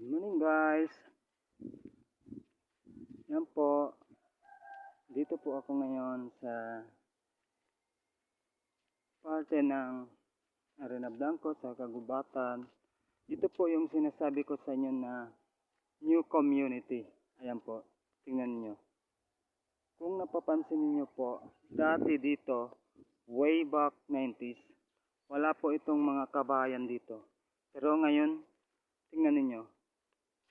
Good morning guys. Yan po. Dito po ako ngayon sa parte ng Arena Blanco sa Kagubatan. Ito po yung sinasabi ko sa inyo na new community. Ayan po. Tingnan niyo. Kung napapansin niyo po, dati dito, way back 90s, wala po itong mga kabahayan dito. Pero ngayon, tingnan niyo.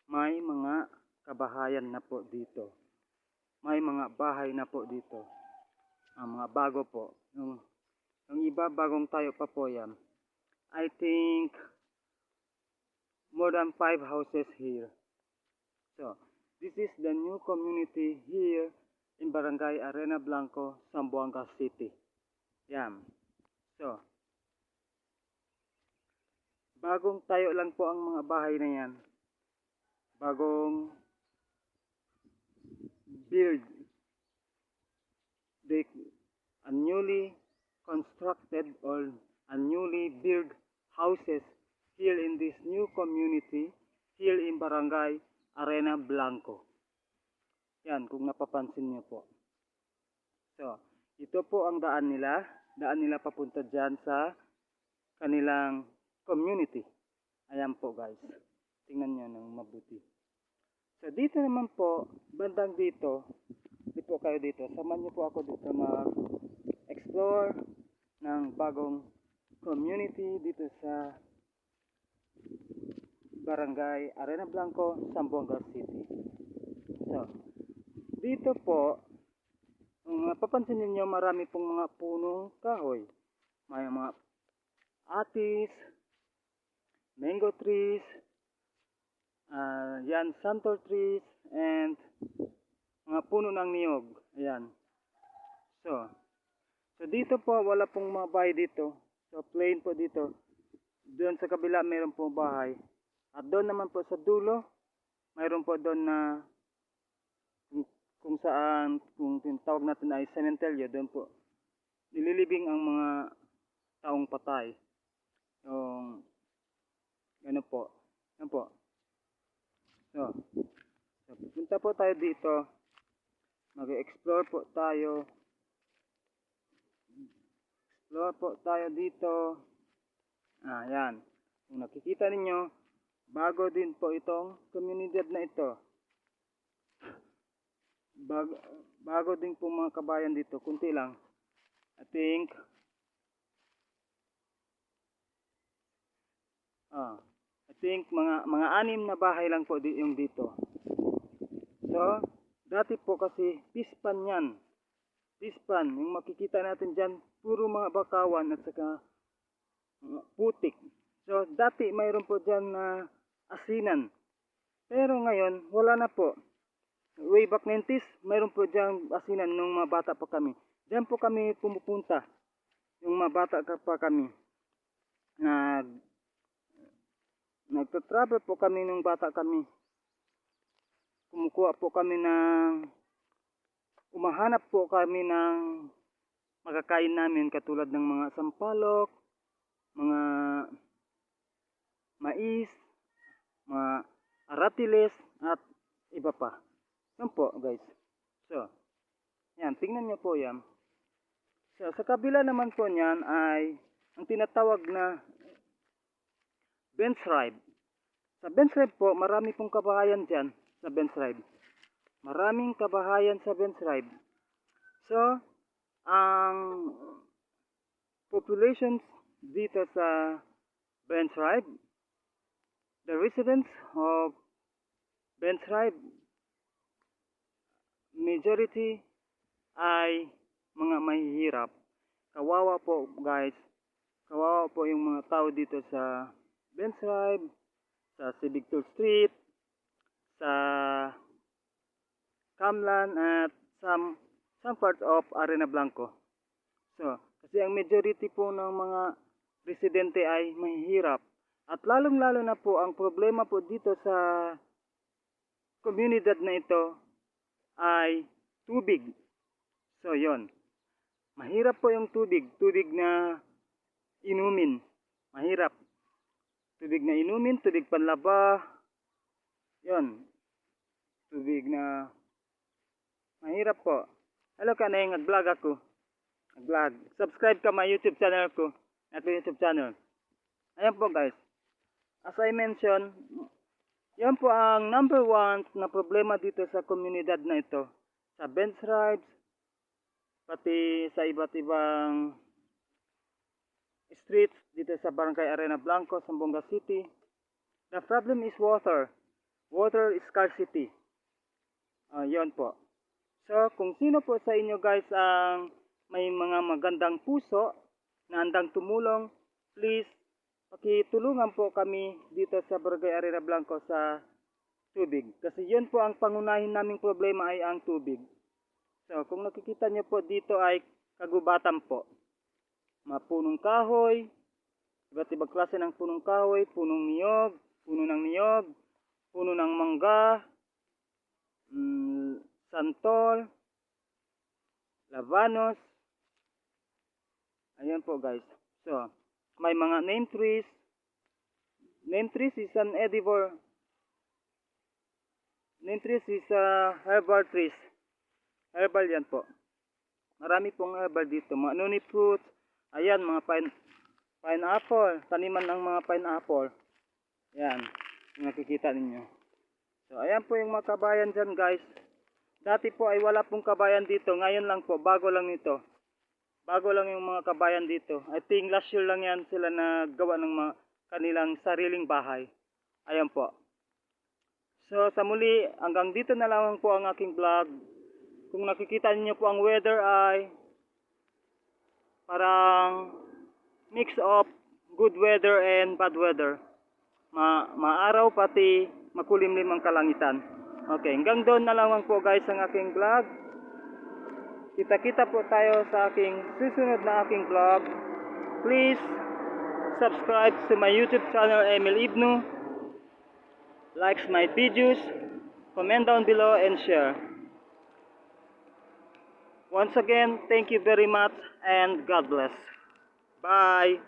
May mga kabahayan na po dito. May mga bahay na po dito. Mga bago po. Yung iba bagong tayo pa po yan. I think more than 5 houses here. So, this is the new community here in Barangay Arena Blanco, Zamboanga City. Yan. So, bagong tayo lang po ang mga bahay na yan. Bagong build. They newly constructed or newly built houses here in this new community here in Barangay Arena Blanco. Yan, kung napapansin niyo po. So, ito po ang daan nila. Daan nila papunta dyan sa kanilang community. Ayan po guys. Tingnan nyo ng mabuti. So, dito naman po, bandang dito, di po kayo dito. Samahan niyo po ako dito mag-explore ng bagong community dito sa Barangay Arena Blanco, Zamboanga City. So, dito po, kung napapansin niyo, marami pong mga punong kahoy. May mga atis, mango trees, yan, santor trees, and mga puno ng niyog. Ayan. So dito po, wala pong mga bahay dito. So, plain po dito. Doon sa kabila, mayroon pong bahay. At doon naman po sa dulo, mayroon po doon na kung saan, kung tinatawag natin ay cementerio, doon po nililibing ang mga taong patay. Yung ano po. Yan po. So pupunta po tayo dito. Mag-explore po tayo. Explore po tayo dito. Yan. Kung nakikita ninyo, bago din po itong komunidad na ito. Bago din po mga kabayan dito. Kunti lang. I think mga 6 na bahay lang po yung dito. So, dati po kasi pispan yan. Pispan, yung makikita natin dyan, puro mga bakawan at saka putik. So, dati mayroon po dyan na asinan. Pero ngayon, wala na po. Way back 90s, mayroon po dyan asinan nung mga bata pa kami. Dyan po kami pumupunta. Yung mga bata pa kami. Nagtatravel po kami nung bata kami. Kumukuha po kami umahanap po kami ng makakain namin katulad ng mga sampalok, mga mais, mga aratiles at iba pa. Yan po guys. So, yan, tingnan nyo po yan. So, sa kabila naman po niyan ay ang tinatawag na bench tribe. Sa bench tribe po, marami pong kabahayan dyan sa bench tribe. Maraming kabahayan sa bench tribe. So, ang population dito sa bench tribe, the residents of bench tribe, majority ay mga mahihirap. Kawawa po guys. Kawawa po yung mga tao dito sa bench tribe, sa Civictor Street, sa Camlan at some parts of Arena Blanco. So, kasi ang majority po ng mga residente ay mahihirap. At lalong-lalo na po ang problema po dito sa komunidad na ito ay tubig. So, yon. Mahirap po yung tubig. Tubig na inumin. Mahirap. Tubig na inumin, tubig panlaba, Yun, tubig na mahirap po. Hello kanay, nag-vlog ako. Nag-vlog. Subscribe ka my YouTube channel ko. At YouTube channel. Ayan po guys. As I mentioned, yan po ang number 1 na problema dito sa komunidad na ito. Sa bench rides, pati sa iba't ibang streets dito sa Barangay Arena Blanco, Zamboanga City. The problem is water. Water scarcity. Yun po. So, kung sino po sa inyo guys ang may mga magandang puso na andang tumulong, please, pakitulungan po kami dito sa Barangay Arena Blanco sa tubig. Kasi yun po ang pangunahin naming problema ay ang tubig. So, kung nakikita nyo po dito ay kagubatan po. Mga punong kahoy, iba't ibang klase ng punong kahoy, punong niyog, puno ng niyog, puno ng mangga, santol, labanos. Ayan po guys. So, may mga name trees. Name trees is an edible. Name trees is herbal trees. Herbal yan po. Marami pong herbal dito. Mga noni fruits. Ayan, mga pineapple. Taniman ng mga pineapple. Ayan. Nakikita ninyo. So, ayan po yung mga kabayan dyan guys. Dati po ay wala pong kabayan dito. Ngayon lang po. Bago lang ito. Bago lang yung mga kabayan dito. I think last year lang yan sila naggawa ng mga kanilang sariling bahay. Ayan po. So sa muli, hanggang dito na lang po ang aking vlog. Kung nakikita niyo po ang weather ay parang mix of good weather and bad weather. Maaraw pati makulimlim ang kalangitan. Okay, hanggang doon na lang po guys ang aking vlog. Kita-kita po tayo sa aking susunod na aking vlog. Please subscribe to my YouTube channel Emil Ibnu. Like my videos, comment down below and share. Once again, thank you very much and God bless. Bye.